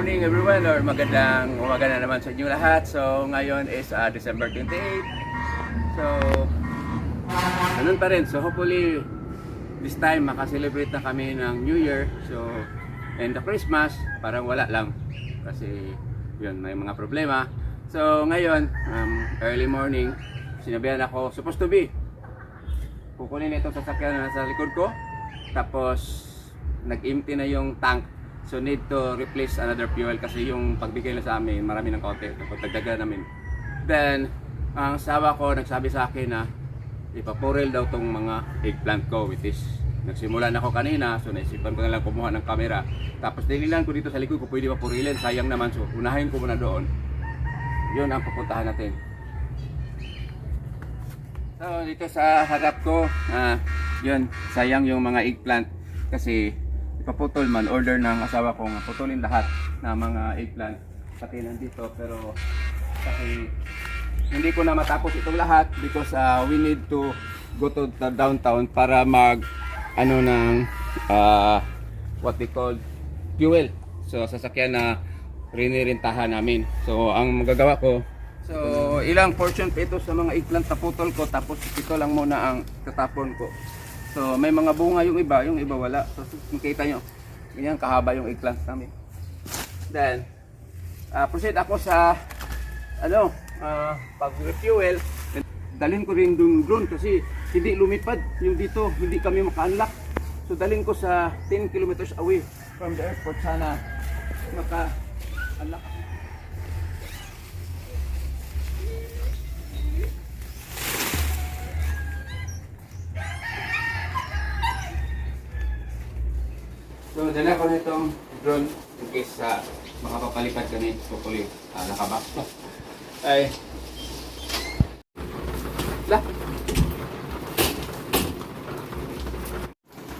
morning everyone, or magandang umaga na naman sa inyo lahat. So ngayon is December 28. So ganun pa rin. So hopefully this time makaselebrate na kami ng New Year. So and the Christmas parang wala lang kasi yun, may mga problema. So ngayon early morning, sinabihan ako, supposed to be kukunin itong sasakyan na nasa likod ko, tapos nag-empty na yung tank. So need to replace another fuel kasi yung pagbigay na sa amin marami ng konti, pagdagdagan namin. Then ang asawa ko nagsabi sa akin na ipapuril daw tong mga eggplant ko, which is nagsimula na ako kanina. So naisipan ko na lang kumuha ng camera, tapos dinilan ko dito sa likod ko pwede mapurilin, sayang naman. So unahin ko muna doon, yun ang pupuntahan natin. So dito sa harap ko, yun, sayang yung mga eggplant kasi paputol man, order ng asawa kong putulin lahat ng mga eggplant pati nandito, pero kasi hindi ko na matapos itong lahat because we need to go to the downtown para mag ano ng what we call fuel. So sasakyan na rinirintahan namin. So ang magagawa ko, so ilang portion pa ito sa mga eggplant na putol ko, tapos ito lang muna ang tatapon ko. So may mga bunga yung iba wala. So makita nyo, ganyan kahaba yung eggplant namin. Then proceed ako sa ano, pag-refuel. Dalhin ko rin drone kasi hindi lumipad yung dito, hindi kami maka-unlock. So dalhin ko sa 10 kilometers away from the airport, sana maka-unlock. So dala ko nitong drone in case makapapalipad kami. Hopefully nakabak. Ay lah,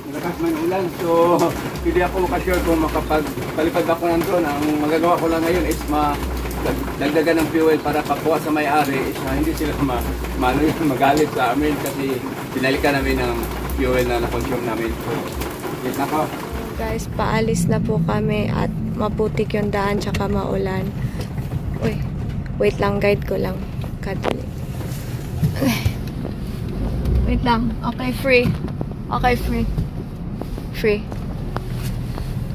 malakas man ulan, so hindi ako makasure kung makapagpalipad ako ng drone. Ang magagawa ko lang ngayon is dagdagan ng fuel para pakuha sa may-ari, is hindi sila magalit sa amin kasi pinalikan namin ng fuel na na-consume namin. So yes na ko. Guys, paalis na po kami at maputik yung daan tsaka maulan. Uy, wait lang, guide ko lang. Kadali. Wait lang. Okay, free. Okay, free. Free.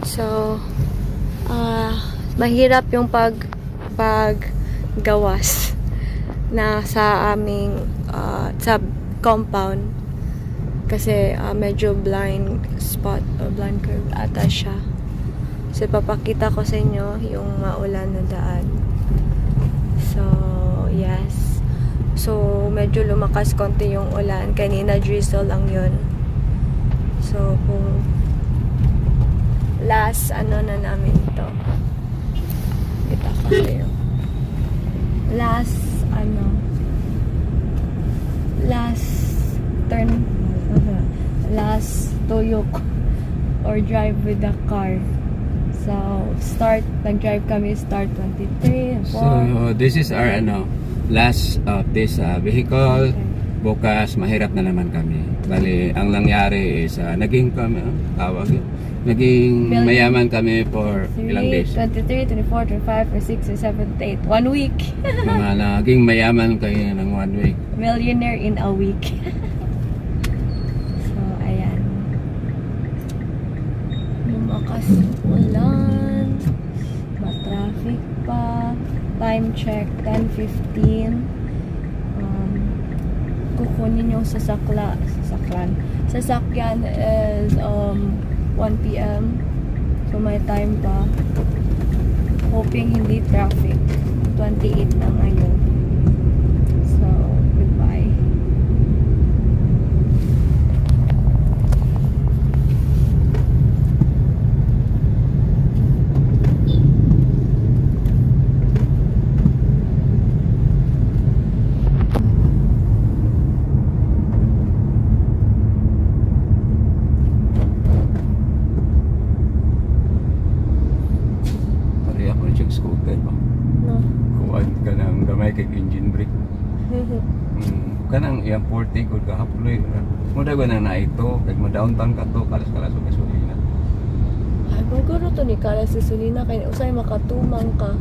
So, mahirap yung paggawas na sa aming sa compound. Kasi medyo blind spot o blind curve ata siya. So papakita ko sa inyo yung maulan na daan. So yes. So medyo lumakas konti yung ulan. Kanina drizzle lang yun. So kung last ano na namin to, kita ko kayo. Last turn, last tuyok or drive with the car. So nag-drive kami, start 23 and 4. So this is our last of this vehicle. Okay. Bukas mahirap na naman kami. Bali ang nangyari is naging mayaman kami for ilang days. 23, 24, 25, 26, 27, 8. 1 week. Naging mayaman kayo ng 1 week. Millionaire in a week. So ayan, lumakas ulan, ma-traffic pa. Time check 10:15. Kukunin yung sasakyan is 1 PM. So may time pa. Hoping hindi traffic. 28 na ngayon. So goodbye. Scooter ba? No. Kuwan ka ng gamay kay engine brake. Kanang iyang 40 good kahapuloy. Muda ba na ito? Kag mo downtown ka to, kalas-kalas og gasolina. Ay, maguro to ni Kala susunina kay usay makatumang ka.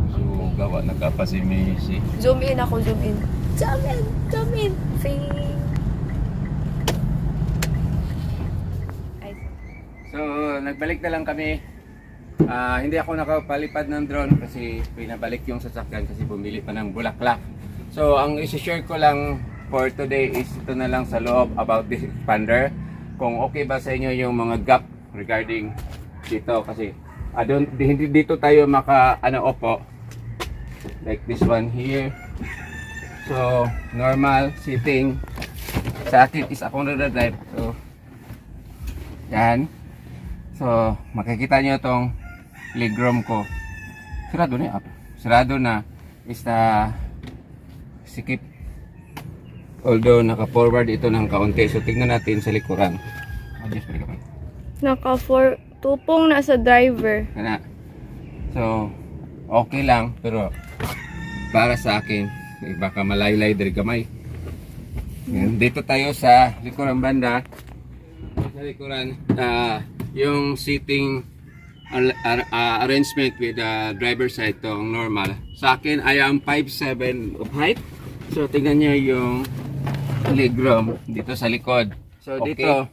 So, gawa nagkapa si Missy. Zoom in ako, zoom in. Zoom in, zoom in. Fing. Ay, So, nagbalik na lang kami. Hindi ako nakapalipad ng drone kasi pinabalik yung sasakyan kasi bumili pa ng bulaklak. So, ang isi-share ko lang for today is ito na lang sa loob about this expander. Kung okay ba sa inyo yung mga gap regarding dito kasi hindi dito tayo opo. Like this one here. So, normal sitting. Sa akin is ako nagdadrive. So, yan. So, makikita nyo itong legroom ko. Sirado na. Sirado na. Is na sikip. Although, naka-forward ito ng kaunti. So, tignan natin sa likuran. Adjust balik ako. tupong na sa driver. Kana. So, okay lang. Pero, para sa akin, baka malaylay dari gamay. Yan, dito tayo sa likuran banda. Sa likuran, yung seating arrangement with the driver side tong normal. Sa akin, I am 5'7" of height. So, tingnan nyo yung legroom dito sa likod. So, Okay. dito,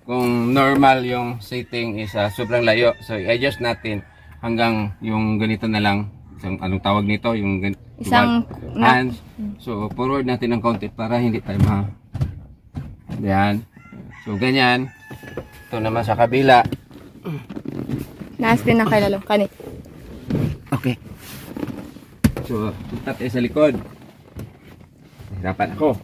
kung normal yung seating is sobrang layo. So, i-adjust natin hanggang yung ganito na lang. Anong tawag nito? Yung Isang hands. So, forward natin ng konti para hindi tayo Yan. So, ganyan. Ito naman sa kabila. Naas din na kay Lalo. Kani. Okay. So, punta tayo sa likod. Hirapan ako.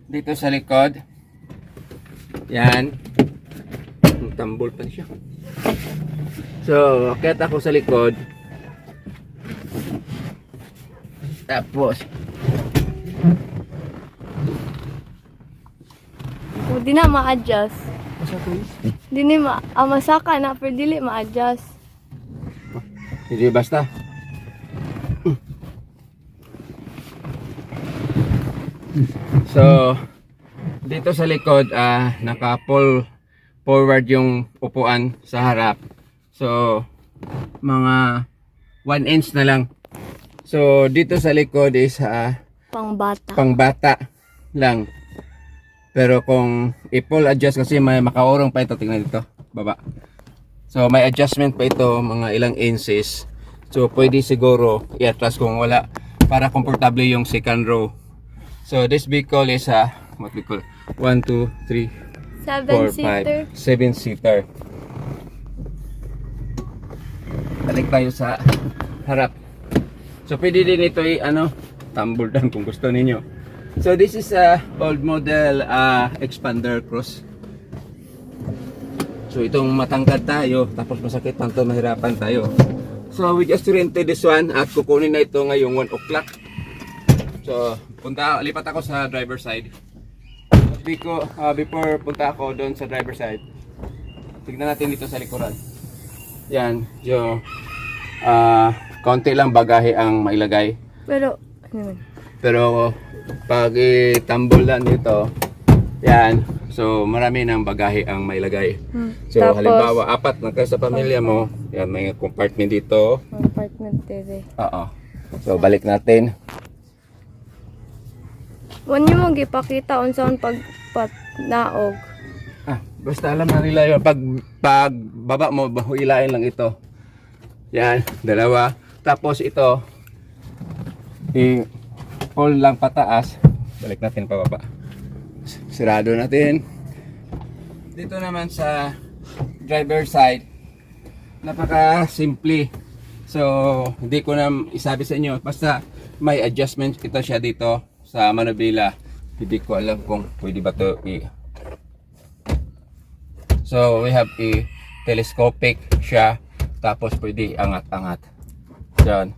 Dito sa likod. Yan. Tambol pa siya. So, akit ako sa likod. Tapos, O, di na ma-adjust. Di ni masaka na, pero dili ma-adjust. hindi basta. So, dito sa likod, naka-pull forward yung upuan sa harap. So, mga 1 inch na lang. So, dito sa likod is Pang bata. pangbata lang. Pero kung i-pull adjust kasi may makaurong pa ito, tingnan dito, baba. So, may adjustment pa ito, mga ilang inches. So, pwede siguro i-atras kung wala para komportable yung second row. So, this vehicle is what we call 1, 2, 3, 4, 5, 7-seater. Balik tayo sa harap. So, pwede din ito tumble down kung gusto ninyo. So, this is a old model expander cross. So, itong matangkad tayo, tapos masakit pa ito, mahirapan tayo. So, we just rented this one at kukunin na ito ngayong 1 o'clock. So, lipat ako sa driver side. Before punta ako doon sa driver side, tignan natin dito sa likuran. Yan, yung konti lang bagahe ang mailagay. Pero, ano yun? Pero pag i-tumble lang dito, yan, so marami ng bagahe ang mailagay. So Tapos, halimbawa, 4 na kayo sa pamilya mo, yan, may compartment dito. apartment TV. Oo. So balik natin. Huwag niyo mong ipakita unsaon pag naog. Basta alam na nila yun. Pag baba mo, hilain lang ito. Yan, 2. Tapos ito, i-pull lang pataas. Balik natin pababa. Sirado natin. Dito naman sa driver side, napaka simple. So, hindi ko na isabi sa inyo. Basta may adjustment ito siya dito sa manubila. Hindi ko alam kung pwede ba ito So, we have a telescopic siya. Tapos pwede angat-angat. Yan.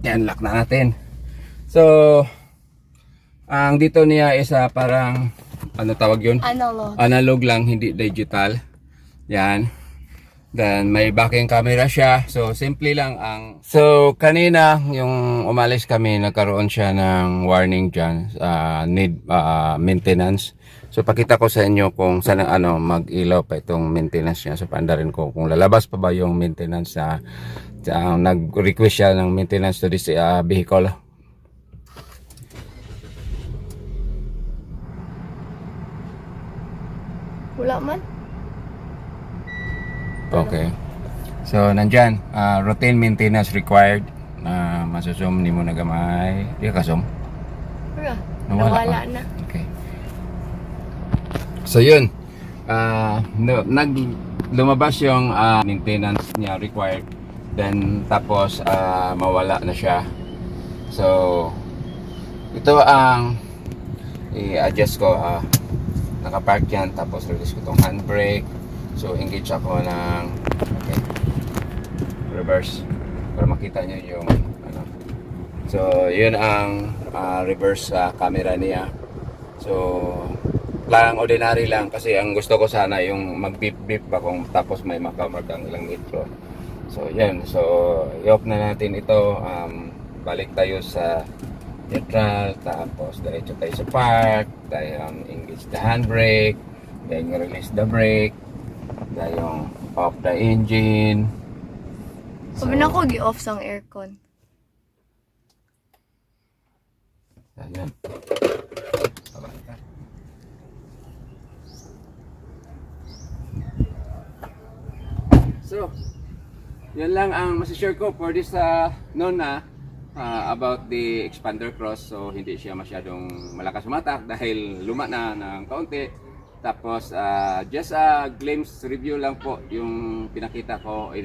Yan, lock na natin. So, ang dito niya is parang, ano tawag yun? Analog. Analog lang, hindi digital. Yan. Then may backing camera siya. So simple lang ang So kanina yung umalis kami nagkaroon siya ng warning diyan need maintenance. So pakita ko sa inyo kung saan mag-ilaw pa itong maintenance niya. So paanda rin ko kung lalabas pa ba yung maintenance na nag-request siya ng maintenance to this vehicle. Wala man. Okay. So nandyan, routine maintenance required. Masusum ni mo na gamay. Di ka zoom. Wala. Nawala Nawala ka. na. Okay. So yun. Lumabas yung maintenance niya required. Then tapos mawala na siya. So ito ang i-adjust ko. Nakapark yan. Tapos release ko tong handbrake. So engage ako ng reverse para makita nyo yung So yun ang reverse camera niya. So lang ordinary lang kasi ang gusto ko sana yung mag beep beep ba kung tapos may makamark ang ilang metro. So yan. So i-off na natin ito. Balik tayo sa neutral, tapos diretso tayo sa park, tayo engage the handbrake, then release the brake, tayo off the engine. Sabi na ko gi-off sang aircon. Ayan. So, yan lang ang masashare ko for this Nona about the expander cross. So hindi siya masyadong malakas umatak dahil luma na ng kaunti. Tapos just a glimpse review lang po yung pinakita ko.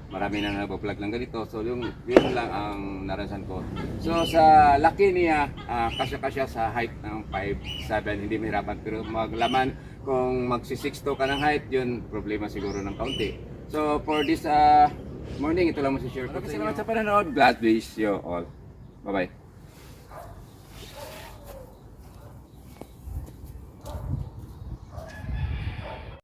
Marami na nagpo-vlog ng ganito. So yun lang ang narasan ko. So sa laki niya, kasya-kasya sa height ng 5'7", hindi mahirapan. Pero maglaman kung magsi-6'2" ka ng height, yun problema siguro ng kaunti. So for this morning, ito lang masishare ko sa inyo. Salamat sa panonood. God bless you all. Bye-bye.